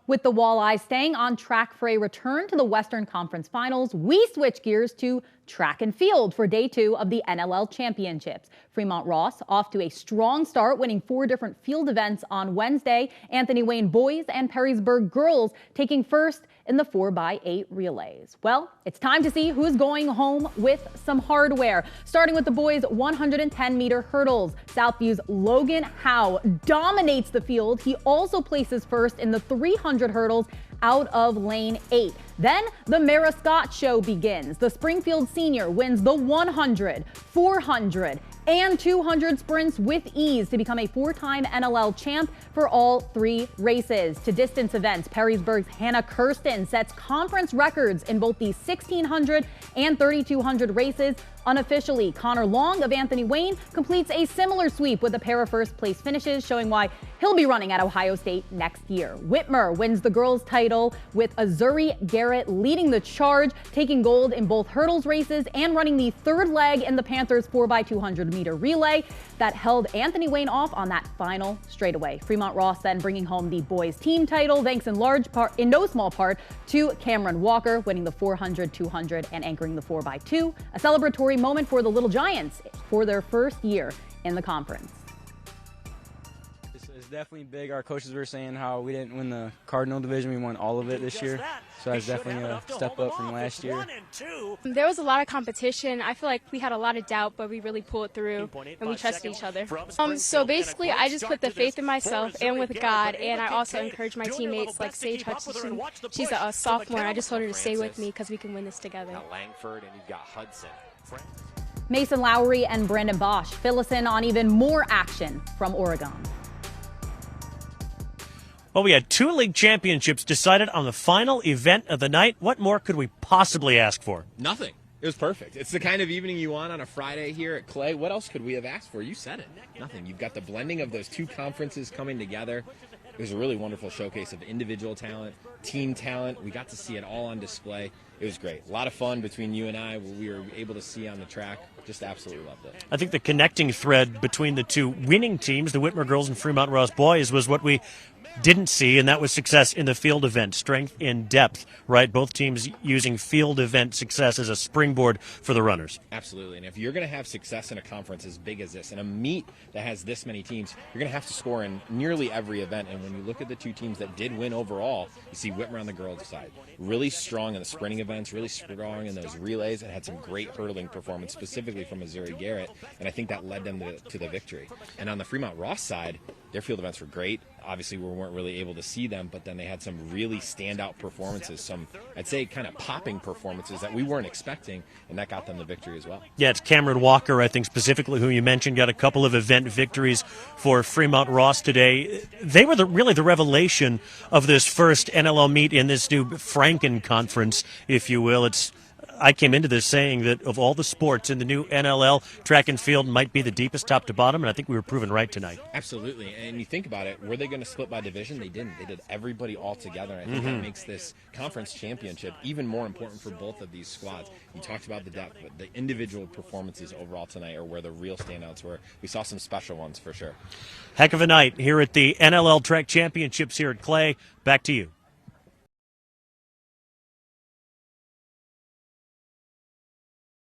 With the Walleyes staying on track for a return to the Western Conference Finals, we switch gears to track and field for day 2 of the NLL Championships. Fremont Ross off to a strong start, winning 4 different field events on Wednesday. Anthony Wayne boys and Perrysburg girls taking first in the 4x8 relays. Well, it's time to see who's going home with some hardware. Starting with the boys' 110-meter hurdles. Southview's Logan Howe dominates the field. He also places first in the 300 hurdles out of lane 8. Then the Mara Scott show begins. The Springfield senior wins the 100, 400, and 200 sprints with ease to become a 4-time NLL champ for all 3 races. To distance events, Perrysburg's Hannah Kirsten sets conference records in both the 1600 and 3200 races. Unofficially, Connor Long of Anthony Wayne completes a similar sweep with a pair of first-place finishes, showing why he'll be running at Ohio State next year. Whitmer wins the girls' title with Azuri Garrett leading the charge, taking gold in both hurdles races and running the 3rd leg in the Panthers' 4x200-meter relay that held Anthony Wayne off on that final straightaway. Fremont Ross then bringing home the boys' team title, thanks in no small part to Cameron Walker winning the 400, 200, and anchoring the 4x2. A celebratory moment for the Little Giants for their first year in the conference. It's definitely big. Our coaches were saying how we didn't win the Cardinal division. We won all of it this year. So that's definitely a step up from last year. There was a lot of competition. I feel like we had a lot of doubt, but we really pulled through and we trusted each other. So basically, I just put the faith in myself and with God, and I also encourage my teammates like Sage Hutchinson. She's a sophomore, and I just told her to stay with me because we can win this together. Langford, and you've got Hudson. Mason Lowry and Brandon Bosch fill us in on even more action from Oregon. Well, we had 2 league championships decided on the final event of the night. What more could we possibly ask for? Nothing. It was perfect. It's the kind of evening you want on a Friday here at Clay. What else could we have asked for? You said it. Nothing. You've got the blending of those 2 conferences coming together. It was a really wonderful showcase of individual talent, team talent. We got to see it all on display. It was great. A lot of fun between you and I. What we were able to see on the track. Just absolutely loved it. I think the connecting thread between the 2 winning teams, the Whitmer girls and Fremont Ross boys, was what we didn't see, and that was success in the field event, strength in depth, right? Both teams using field event success as a springboard for the runners. Absolutely, and if you're going to have success in a conference as big as this, in a meet that has this many teams, you're going to have to score in nearly every event, and when you look at the 2 teams that did win overall, you see Whitmer on the girls' side. Really strong in the sprinting events, really strong in those relays, and had some great hurdling performance, specifically from Azuri Garrett, and I think that led them to the victory. And on the Fremont Ross side, their field events were great. Obviously, we weren't really able to see them, but then they had some really standout performances, some, I'd say, kind of popping performances that we weren't expecting, and that got them the victory as well. Yeah, it's Cameron Walker, I think, specifically, who you mentioned, got a couple of event victories for Fremont Ross today. They were really the revelation of this first NLL meet in this new Franken Conference, if you will. I came into this saying that of all the sports in the new NLL, track and field might be the deepest top to bottom, and I think we were proven right tonight. Absolutely, and you think about it, were they going to split by division? They didn't. They did everybody all together, and I think that makes this conference championship even more important for both of these squads. You talked about the depth, but the individual performances overall tonight are where the real standouts were. We saw some special ones for sure. Heck of a night here at the NLL Track Championships here at Clay. Back to you.